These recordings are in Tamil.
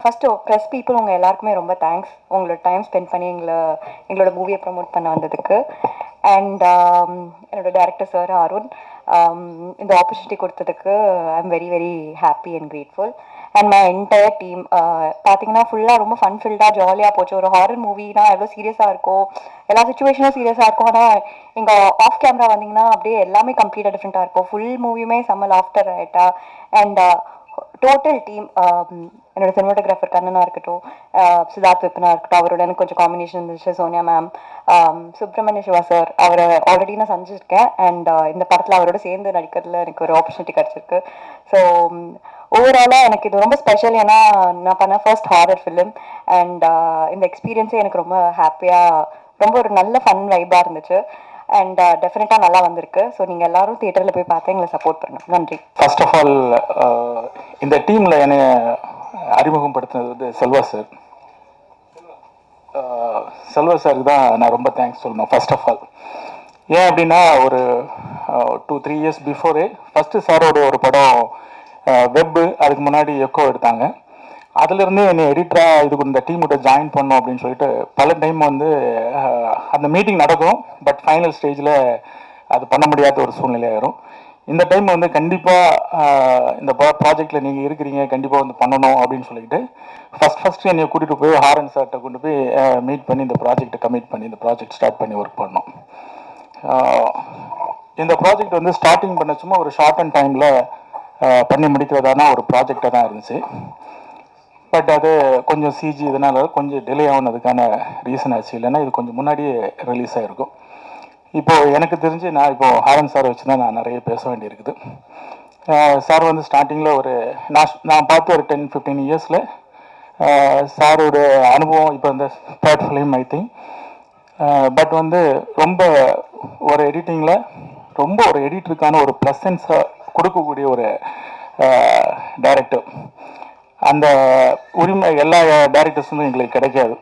ஃபர்ஸ்ட் ப்ரெஸ் பீப்புள் உங்கள் எல்லாருக்குமே ரொம்ப தேங்க்ஸ் உங்களோட டைம் ஸ்பெண்ட் பண்ணி எங்களோட மூவியை ப்ரமோட் பண்ண வந்ததுக்கு. அண்ட் என்னோட டைரக்டர் சார் அருண் இந்த ஆப்பர்ச்சுனிட்டி கொடுத்ததுக்கு I am very very happy and grateful. And my entire team பார்த்தீங்கன்னா ஃபுல்லாக ரொம்ப ஃபன் ஃபில்டாக ஜாலியாக போச்சு. ஒரு ஹாரர் மூவினா எவ்வளோ சீரியஸாக இருக்கும், எல்லா சுச்சுவேஷனும் சீரியஸாக இருக்கும். ஆனால் எங்கள் ஆஃப் கேமரா வந்தீங்கன்னா அப்படியே எல்லாமே கம்ப்ளீட்டாக டிஃப்ரெண்ட்டாக இருக்கும். ஃபுல் மூவியுமே செம்ம லாஃப்டர் ஆகிட்டா. அண்ட் டோட்டல் டீம் என்னோட சினிமாட்டோகிராஃபர் கண்ணனாக இருக்கட்டும், சித்தார்த் விப்பனா இருக்கட்டும், அவரோட எனக்கு கொஞ்சம் காம்பினேஷன் இருந்துச்சு. சோனியா மேம், சுப்ரமணிய சிவா சார், அவரை ஆல்ரெடி நான் சந்திச்சிருக்கேன். அண்ட் இந்த படத்தில் அவரோட சேர்ந்து நடிக்கிறதுல எனக்கு ஒரு ஆப்பர்ச்சுனிட்டி கிடச்சிருக்கு. ஸோ ஓவராலாக எனக்கு இது ரொம்ப ஸ்பெஷல். ஏன்னா நான் பண்ண ஃபர்ஸ்ட் ஹாரர் ஃபிலிம். அண்ட் இந்த எக்ஸ்பீரியன்ஸே எனக்கு ரொம்ப ஹாப்பியாக, ரொம்ப ஒரு நல்ல ஃபன் வைபாக இருந்துச்சு. அண்ட் டெஃபினட்டாக நல்லா வந்திருக்கு. ஸோ நீங்கள் எல்லாரும் தியேட்டரில் போய் பார்த்து எங்களை சப்போர்ட் பண்ணணும். நன்றி. ஃபர்ஸ்ட் ஆஃப் ஆல் இந்த டீமில் என்னை அறிமுகப்படுத்தினது வந்து செல்வா சார். செல்வா சாருக்கு தான் நான் ரொம்ப தேங்க்ஸ் சொல்லணும் ஃபர்ஸ்ட் ஆஃப் ஆல். ஏன் அப்படின்னா ஒரு 2-3 இயர்ஸ் பிஃபோரே ஃபஸ்ட்டு சாரோட ஒரு படம் வெப்பு, அதுக்கு முன்னாடி எக்கோ எடுத்தாங்க. அதுலேருந்து என்னை எடிட்டராக இதுக்கு இந்த டீமோட ஜாயின் பண்ணோம் அப்படின்னு சொல்லிட்டு பல டைம் வந்து அந்த மீட்டிங் நடக்கும். பட் ஃபைனல் ஸ்டேஜில் அது பண்ண முடியாத ஒரு சூழ்நிலையாயிரும். இந்த டைம் வந்து கண்டிப்பாக இந்த ப்ராஜெக்டில் நீங்கள் இருக்கிறீங்க, கண்டிப்பாக வந்து பண்ணணும் அப்படின்னு சொல்லிட்டு ஃபஸ்ட்டு என்னை கூட்டிகிட்டு போய் ஹாரன் சார்கிட்ட கொண்டு போய் மீட் பண்ணி இந்த ப்ராஜெக்டை கமிட் பண்ணி இந்த ப்ராஜெக்ட் ஸ்டார்ட் பண்ணி ஒர்க் பண்ணோம். இந்த ப்ராஜெக்ட் வந்து ஸ்டார்டிங் பண்ண சும்மா ஒரு ஷார்ட் அண்ட் டைமில் பண்ணி முடிக்கிறதான ஒரு ப்ராஜெக்டாக தான் இருந்துச்சு. பட் அது கொஞ்சம் சிஜி இதனால் கொஞ்சம் டிலே ஆனதுக்கான ரீசன் ஆச்சு. இல்லைன்னா இது கொஞ்சம் முன்னாடியே ரிலீஸ் ஆகிருக்கும். இப்போது எனக்கு தெரிஞ்சு நான் இப்போது ஹாரன் சார் வச்சு தான் நான் நிறைய பேச வேண்டியிருக்குது. சார் வந்து ஸ்டார்டிங்கில் ஒரு நான் பார்த்து ஒரு 10-15 இயர்ஸில் சாரோட அனுபவம் இப்போ இந்த third film I think. But வந்து ரொம்ப ஒரு எடிட்டிங்கில் ரொம்ப ஒரு எடிட்டருக்கான ஒரு ப்ளசன்ஸை கொடுக்கக்கூடிய ஒரு டைரக்டர். அந்த உரிமை எல்லா டைரக்டர்ஸுமே எங்களுக்கு கிடைக்காது.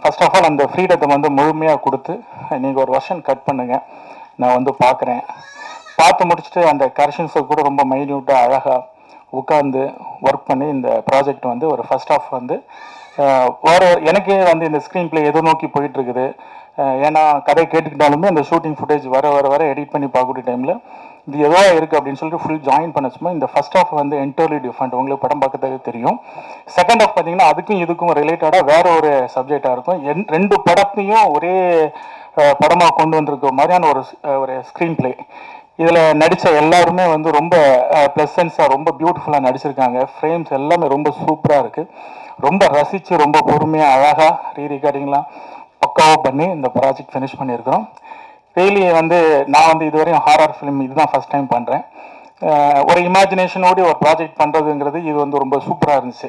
ஃபர்ஸ்ட் ஆஃப் ஆல் அந்த ஃப்ரீடத்தை வந்து முழுமையாக கொடுத்து நீங்கள் ஒரு வருஷன் கட் பண்ணுங்கள், நான் வந்து பார்க்குறேன், பார்த்து முடிச்சுட்டு அந்த கரெக்ஷன்ஸை கூட ரொம்ப மைன்யூட்டாக அழகாக உட்காந்து ஒர்க் பண்ணி இந்த ப்ராஜெக்ட் வந்து ஒரு ஃபர்ஸ்ட் ஆஃப் வந்து வேறு எனக்கே வந்து இந்த ஸ்க்ரீன் பிளே எதோ நோக்கி போயிட்டுருக்குது. ஏன்னா கதை கேட்டுக்கிட்டாலுமே அந்த ஷூட்டிங் ஃபுட்டேஜ் வர எடிட் பண்ணி பார்க்கக்கூடிய டைமில் இது எதோ இருக்குது அப்படின்னு சொல்லிட்டு ஃபுல் ஜாயின் பண்ண சும்மா இந்த ஃபர்ஸ்ட் ஆஃப் வந்து என்டர்லி டிஃப்ரெண்ட். உங்களுக்கு படம் பார்க்கறதுக்கு தெரியும். செகண்ட் ஆஃப் பார்த்தீங்கன்னா அதுக்கும் இதுக்கும் ரிலேட்டடாக வேற ஒரு சப்ஜெக்டாக இருக்கும். ரெண்டு படத்தையும் ஒரே படமாக கொண்டு வந்திருக்க மாதிரியான ஒரு ஸ்க்ரீன் பிளே. இதில் நடித்த எல்லாருமே வந்து ரொம்ப ப்ளசன்ஸாக ரொம்ப பியூட்டிஃபுல்லாக நடிச்சிருக்காங்க. ஃப்ரேம்ஸ் எல்லாமே ரொம்ப சூப்பராக இருக்குது. ரொம்ப ரசித்து ரொம்ப பொறுமையாக அழகாக ரீரெக்கார்டிங்லாம் பக்காவாக பண்ணி இந்த ப்ராஜெக்ட் ஃபினிஷ் பண்ணியிருக்கிறோம். டெய்லி வந்து நான் வந்து இதுவரையும் ஹாரர் ஃபிலிம் இதுதான் ஃபஸ்ட் டைம் பண்ணுறேன். ஒரு இமேஜினேஷனோடு ஒரு ப்ராஜெக்ட் பண்ணுறதுங்கிறது இது வந்து ரொம்ப சூப்பராக இருந்துச்சு.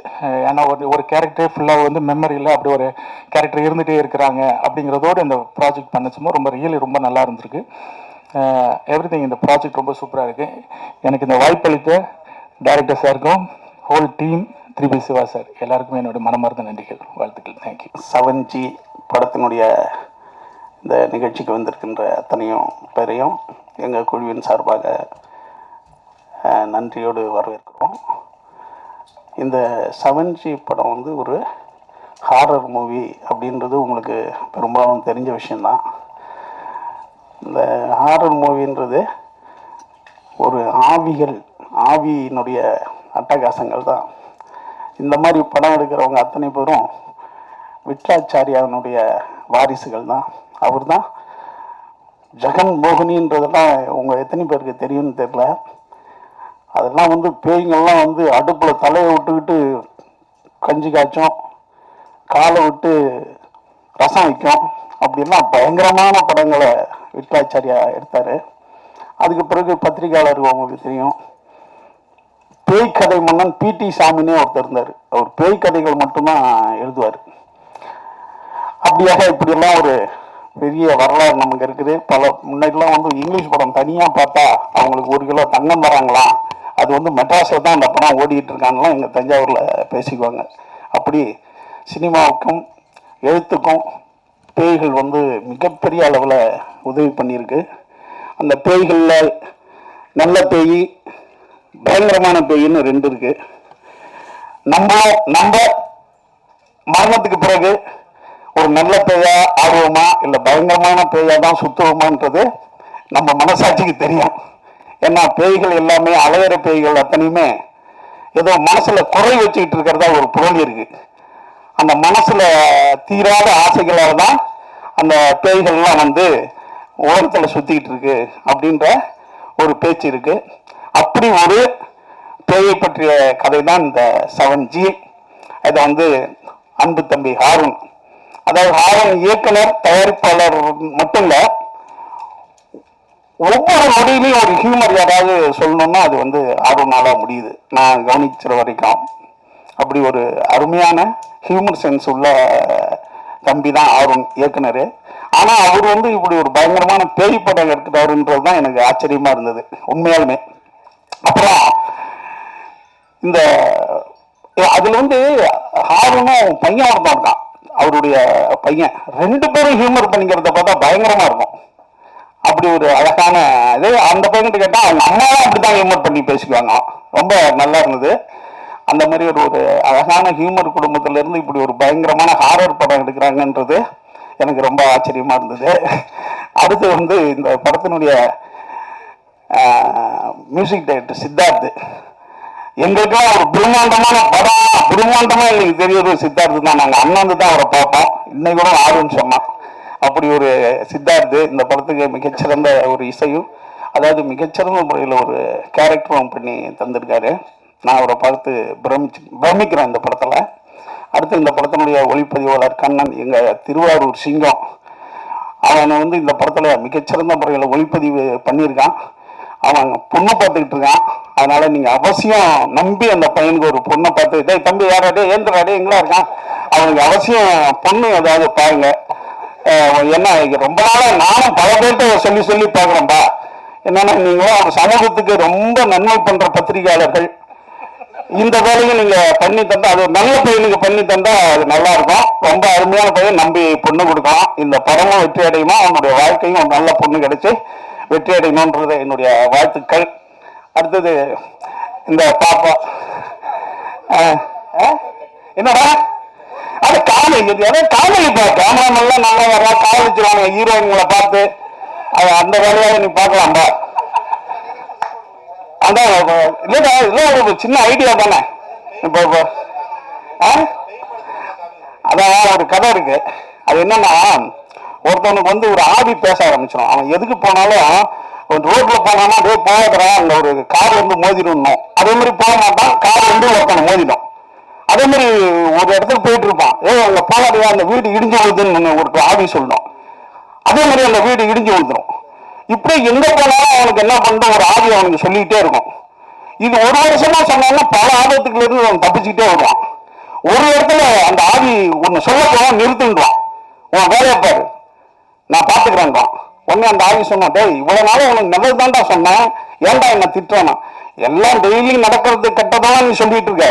ஏன்னா ஒரு கேரக்டரே ஃபுல்லாக வந்து மெமரியில் அப்படி ஒரு கேரக்டர் இருந்துகிட்டே இருக்கிறாங்க அப்படிங்கிறதோடு இந்த ப்ராஜெக்ட் பண்ணச்சுமோ ரொம்ப ரொம்ப நல்லா இருந்திருக்கு. எவ்ரிதிங் இந்த ப்ராஜெக்ட் ரொம்ப சூப்பராக இருக்குது. எனக்கு இந்த வாய்ப்பளித்த டைரக்டர் சாருக்கும் whole team 3B Siva sir எல்லாருக்குமே என்னுடைய மனமார்ந்த நன்றிகள், வாழ்த்துக்கள். தேங்க்யூ. 7G படத்தினுடைய இந்த நிகழ்ச்சிக்கு வந்திருக்கின்ற அத்தனையும் பேரையும் எங்கள் குழுவின் சார்பாக நன்றியோடு வரவேற்கிறோம். இந்த 7G படம் வந்து ஒரு ஹாரர் மூவி அப்படின்றது உங்களுக்கு பெரும்பாலும் தெரிஞ்ச விஷயந்தான். இந்த ஹாரர் மூவின்றது ஒரு ஆவியினுடைய அட்டகாசங்கள் தான். இந்த மாதிரி படம் எடுக்கிறவங்க அத்தனை பேரும் விட்லாச்சாரியாவினுடைய வாரிசுகள் தான். அவர் தான் ஜெகன் மோகினின்றதெல்லாம் உங்கள் எத்தனை பேருக்கு தெரியும்னு தெரில. அதெல்லாம் வந்து பேய்கள்லாம் வந்து அடுப்பில் தலையை விட்டுக்கிட்டு கஞ்சி காய்ச்சும், காலை விட்டு ரசம் வைக்கும், அப்படிலாம் பயங்கரமான படங்களை விட்லாச்சாரியா எடுத்தார். அதுக்கு பிறகு பத்திரிகையாளர் உங்களுக்கு தெரியும், பேய்கதை மன்னன் பிடி சாமினே ஒருத்தர் இருந்தார். அவர் பேய்கதைகள் மட்டும்தான் எழுதுவார். அப்படியாக இப்படியெல்லாம் ஒரு பெரிய வரலாறு நமக்கு இருக்குது. முன்னாடிலாம் வந்து இங்கிலீஷ் படம் தனியாக பார்த்தா அவங்களுக்கு 1 கிலோ தங்கம் தராங்களாம், அது வந்து மெட்ராஸில் தான் அந்த படம் ஓடிக்கிட்டு இருக்காங்களாம் எங்கள் தஞ்சாவூரில் பேசிக்குவாங்க. அப்படி சினிமாவுக்கும் எழுத்துக்கும் பேய்கள் வந்து மிகப்பெரிய அளவில் உதவி பண்ணியிருக்கு. அந்த பேய்களில் நல்ல பேய், பயங்கரமான பேயின்னு 2 இருக்குது. நம்ம மரணத்துக்கு பிறகு ஒரு நல்ல பேயா ஆர்வமா இல்லை பயங்கரமான பேயா தான் சுத்துவோமான்றது நம்ம மனசாட்சிக்கு தெரியும். ஏன்னா பேய்கள் எல்லாமே அழகிற பேய்கள் அத்தனையுமே ஏதோ மனசுல குறை வச்சுக்கிட்டு இருக்கிறதா ஒரு பொருள் இருக்கு. அந்த மனசுல தீராத ஆசைகளால் தான் அந்த பேய்கள்லாம் வந்து உலகத்துல சுத்திக்கிட்டு இருக்கு அப்படின்ற ஒரு பேச்சு இருக்கு. அப்படி ஒரு பேயை பற்றிய கதை தான் இந்த 7G. இதை வந்து அன்பு தம்பி ஹாரூன், அதாவது ஹாரூன் இயக்குனர் தயாரிப்பாளர் மட்டும் இல்ல, ஒவ்வொரு நொடியிலையும் ஒரு ஹியூமர் யாராவது சொல்லணும்னா அது வந்து ஹாரூனால முடியுது. நான் கவனிக்கிற வரைக்கும் அப்படி ஒரு அருமையான ஹியூமர் சென்ஸ் உள்ள தம்பி தான் ஹாரூன் இயக்குனர். ஆனா அவர் வந்து இப்படி ஒரு பயங்கரமான பேய் படம் எடுக்கிறாருன்றது தான் எனக்கு ஆச்சரியமா இருந்தது உண்மையாலுமே. அப்புறம் இந்த அதுல வந்து ஹாரூனும் பையன் ஒருத்தன் இருக்கான், அவருடைய பையன், ரெண்டு பேரும் ஹியூமர் பண்ணிக்கிறத பார்த்தா பயங்கரமா இருக்கும். அப்படி ஒரு அழகான இது. அந்த பையன்கிட்ட கேட்டா அவங்க அம்மாவும் அப்படித்தான் ஹியூமர் பண்ணி பேசிக்குவாங்க. ரொம்ப நல்லா இருந்தது. அந்த மாதிரி ஒரு அழகான ஹியூமர் குடும்பத்துல இருந்து இப்படி ஒரு பயங்கரமான ஹாரர் படம் எடுக்கிறாங்கன்றது எனக்கு ரொம்ப ஆச்சரியமா இருந்தது. அடுத்து வந்து இந்த படத்தினுடைய மியூசிக் டைரக்டர் சித்தார்த், எங்களுக்கெல்லாம் ஒரு பிரம்மாண்டமான படம், பிரம்மாண்டமா எங்களுக்கு தெரியறது சித்தார்த்து தான். நாங்கள் அண்ணாந்து தான் அவரை பார்ப்போம். இன்னைக்கு கூட ஆர்வம் சொன்னோம். அப்படி ஒரு சித்தார்த்து இந்த படத்துக்கு மிகச்சிறந்த ஒரு இசையும், அதாவது மிகச்சிறந்த முறையில் ஒரு கேரக்டரும் பண்ணி தந்திருக்காரு. நான் அவரை பார்த்து பிரமிக்கிறேன் இந்த படத்தில். அடுத்து இந்த படத்தினுடைய ஒளிப்பதிவாளர் கண்ணன், எங்கள் திருவாரூர் சிங்கம், அவனை வந்து இந்த படத்தில் மிகச்சிறந்த முறையில் ஒளிப்பதிவு பண்ணியிருக்கான். அவன் பொண்ணை பார்த்துக்கிட்டு இருக்கான். அதனால நீங்க அவசியம் நம்பி அந்த பையனுக்கு ஒரு பொண்ணை பார்த்து, டே தம்பி யாராடே ஏந்திராடே எங்களா இருக்கான், அவனுக்கு அவசியம் பொண்ணு ஏதாவது பாருங்க. என்ன ரொம்ப நாளா நானும் பல பேர்கிட்ட சொல்லி சொல்லி பார்க்குறேன்ப்பா. என்னன்னா நீங்களும் அவங்க சமூகத்துக்கு ரொம்ப நன்மை பண்ற பத்திரிகையாளர்கள், இந்த வேலையை நீங்க பண்ணி தந்தா, அது ஒரு நல்ல பையனுக்கு பண்ணி தந்தா அது நல்லா இருக்கும். ரொம்ப அருமையான பையன், நம்பி பொண்ணு கொடுக்கலாம். இந்த படமும் வெற்றி அடையுமா, அவனுடைய வாழ்க்கையும் ஒரு நல்ல பொண்ணு கிடைச்சு வெற்றி அடையணுன்றது என்னுடைய வாழ்த்துக்கள். அடுத்தது இந்த பாப்பா, என்னடா அது காமெடி, காமெடி கேமராமெல்லாம் நல்லா வரா, காதலிச்சிருவாங்க ஹீரோயின்களை பார்த்து, அது அந்த வேலையாக நீ பார்க்கலாம்பா. அதான் இல்லைடா, இதெல்லாம் ஒரு சின்ன ஐடியா தானே. இப்போ அதான் ஒரு கதை இருக்கு. அது என்னன்னா, ஒருத்தவனுக்கு வந்து ஒரு ஆவி பேச ஆரம்பிச்சிடும். அவன் எதுக்கு போனாலும் ஒரு ரோட்ல போனானா அதே போகிறா, அங்க ஒரு கார் வந்து மோதிடணும், அதே மாதிரி போக மாட்டான், கார் வந்து ஒருத்தனை மோதிடும். அதே மாதிரி ஒரு இடத்துக்கு போயிட்டு இருப்பான், அங்க போகாதையா அந்த வீடு இடிஞ்சு விழுதுன்னு ஒரு ஆவி சொல்லணும். அதே மாதிரி அந்த வீடு இடிஞ்சு விழுந்துடும். இப்படி எங்க போனாலும் அவனுக்கு என்ன பண்ணும், ஒரு ஆவி அவனுக்கு சொல்லிக்கிட்டே இருக்கும். இது ஒரு வருஷமா சொன்னாலும் பல ஆபத்துக்குள்ள இருந்து அவன் தப்பிச்சுக்கிட்டே வருவான். ஒரு இடத்துல அந்த ஆவி ஒன்னு சொல்ல போனா நிறுத்திடுவான், உன் வேலையை பாரு நான் பாத்துக்கிறேன். உடனே அந்த ஆவி சொன்னான், டேய் இவ்வளவு நாளும் உனக்கு நல்லது தான்டா சொன்னேன், ஏன்டா என்ன திட்டுறானா, எல்லாம் டெய்லி நடக்கிறது கெட்டதான் நீ சொல்லிட்டு இருக்க.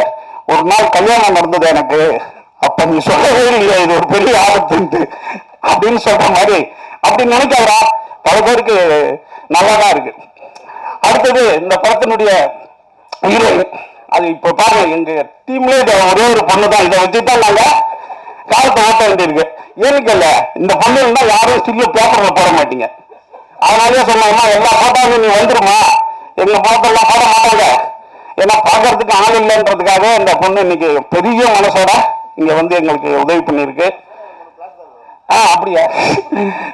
ஒரு நாள் கல்யாணம் நடந்தது எனக்கு, அப்ப நீ சொல்லவே இல்லை இது ஒரு பெரிய ஆபத்துன்ட்டு அப்படின்னு சொல்ற மாதிரி. அப்படி நினைக்காதா, பல பேருக்கு நல்லாதான் இருக்கு. அடுத்தது இந்த படத்தினுடைய ஹீரோயின், அது இப்ப பாருங்க எங்க டீம்ல ஒரே ஒரு பொண்ணு தான், இதை வச்சுதான் நாங்க காலத்தை ஓட்ட வேண்டியிருக்கு. ஏனுக்கு இல்ல, இந்த பொண்ணு இருந்தா யாரும் ஸ்டில்ல பேப்பர்ல போட மாட்டீங்க. அதனாலே சொன்னாங்கன்னா எல்லா போட்டாலும் நீ வந்துருமா, எங்க படத்தெல்லாம் போட மாட்டாங்க, ஏன்னா பாக்குறதுக்கு ஆள் இல்லைன்றதுக்காக இந்த பொண்ணு இன்னைக்கு பெரிய மனசோட இங்க வந்து எங்களுக்கு உதவி பண்ணிருக்கு. அப்படியா,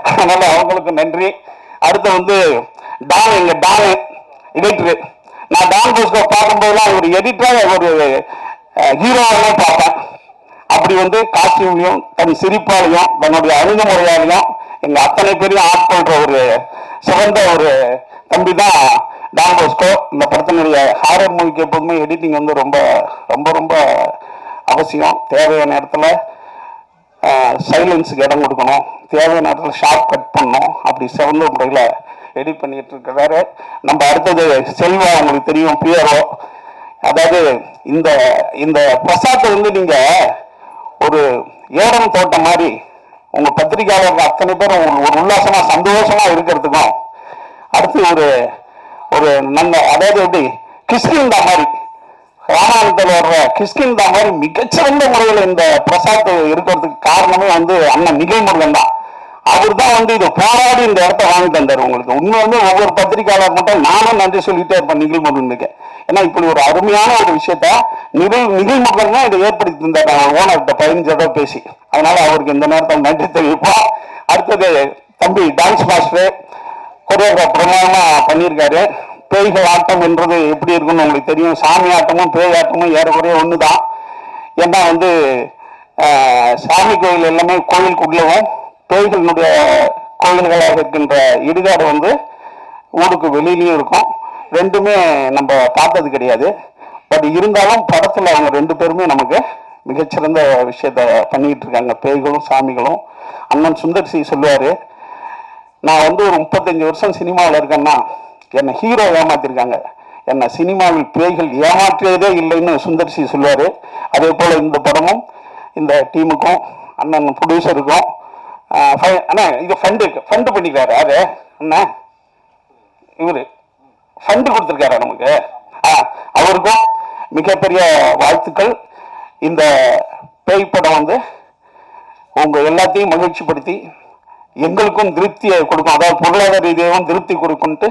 அதனால அவங்களுக்கு நன்றி. அடுத்து வந்து டான், எங்க டான் எடிட்டரு. நான் டான் போஸ்கோ பார்க்கும்போதெல்லாம் ஒரு எடிட்டரா ஒரு ஹீரோவெல்லாம் பார்ப்பேன். அப்படி வந்து காஸ்டியூம்லையும் தன் சிரிப்பாலையும் தன்னுடைய அணுகுமுறையாலையும் எங்க அத்தனை பேரையும் ஆட்கொள்ற ஒரு சிறந்த ஒரு தம்பி தான் டான் போஸ்கோ. இந்த படத்தினுடைய ஹாரர் மூவிக்கு எப்போதுமே எடிட்டிங் வந்து ரொம்ப ரொம்ப ரொம்ப அவசியம். தேவையான நேரத்தில் சைலன்ஸுக்கு இடம் கொடுக்கணும், தேவையான நேரத்தில் ஷார்ப் கட் பண்ணணும். அப்படி சிறந்த முறையில் எடிட் பண்ணிட்டு இருக்கிறாரு. நம்ம அடுத்தது செல்வா, உங்களுக்கு தெரியும், பியரோ. அதாவது இந்த இந்த பிரசாத்தை வந்து நீங்க ஒரு ஏடம் தோட்டம் மாதிரி உங்க பத்திரிகையாளர்கள் அத்தனை பேரும் ஒரு உல்லாசமா சந்தோஷமா இருக்கிறதுக்கும், அடுத்து ஒரு ஒரு நல்ல, அதாவது எப்படி கிறிஸ்டின்டா மாதிரி ராமாயணத்தில் வர்ற கிஷ்கிந்தா மாதிரி மிகச்சிறந்த முறையில் இந்த பிரசாத் இருக்கிறதுக்கு காரணமே வந்து அண்ணன் நிகழ்முருகன் தான். அவர் தான் வந்து இதை போராடி இந்த இடத்த வாங்கி தந்தார் உங்களுக்கு. உண்மையுமே ஒவ்வொரு பத்திரிகையாளர் மட்டும் நானும் நன்றி சொல்லிட்டே இருப்பேன் நிகழ்முருகனுக்கு. ஏன்னா இப்படி ஒரு அருமையான ஒரு விஷயத்த நிகழ்முருகன் தான் இதை ஏற்படுத்தி தந்தார் ஓனர்கிட்ட 15 தடவை பேசி. அதனால அவருக்கு இந்த நேரத்தில் நன்றி தெரிவிப்போம். அடுத்தது தம்பி டான்ஸ் மாஸ்டர் கொரியோகிராஃப் பிரமாதமா பண்ணியிருக்காரு. பேய்கள் ஆட்டம் என்றது எப்படி இருக்குன்னு உங்களுக்கு தெரியும். சாமி ஆட்டமும் பேய் ஆட்டமும் ஏறக்குறைய ஒன்று தான். ஏன்னா வந்து சாமி கோயில் எல்லாமே கோயிலுக்குள்ளவும் பேய்களினுடைய கோயில்களாக இருக்கின்ற இடுகாடு வந்து ஊருக்கு வெளியிலையும் இருக்கும். ரெண்டுமே நம்ம பார்த்தது கிடையாது. பட் இருந்தாலும் படத்தில் அவங்க 2 பேருமே நமக்கு மிகச்சிறந்த விஷயத்த பண்ணிக்கிட்டு இருக்காங்க. பேய்களும் சாமிகளும். அண்ணன் சுந்தர் சி சொல்லுவார், நான் வந்து ஒரு 35 வருஷம் சினிமாவில் இருக்கேன்னா என்னை ஹீரோ ஏமாத்திருக்காங்க, என்னை சினிமாவில் பேய்கள் ஏமாற்றியதே இல்லைன்னு சுந்தர் சி சொல்லுவார். அதே போல் இந்த படமும் இந்த டீமுக்கும் அண்ணன் ப்ரொடியூசருக்கும் அண்ணா இது ஃபண்டு பண்ணிக்கிறாரு. அது அண்ணா இவர் ஃபண்டு கொடுத்துருக்காரு நமக்கு. அவருக்கும் மிகப்பெரிய வாழ்த்துக்கள். இந்த பேய் படம் வந்து உங்கள் எல்லாத்தையும் மகிழ்ச்சிப்படுத்தி எங்களுக்கும் திருப்தியை கொடுக்கும், அதாவது பொருளாதார ரீதியாகவும் திருப்தி கொடுக்கும்ட்டு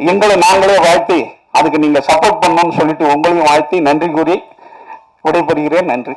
எங்களை நாங்களே வாழ்த்தி அதுக்கு நீங்கள் சப்போர்ட் பண்ணணும்னு சொல்லிட்டு உங்களையும் வாழ்த்தி நன்றி கூறி விடைபெறுகிறேன். நன்றி.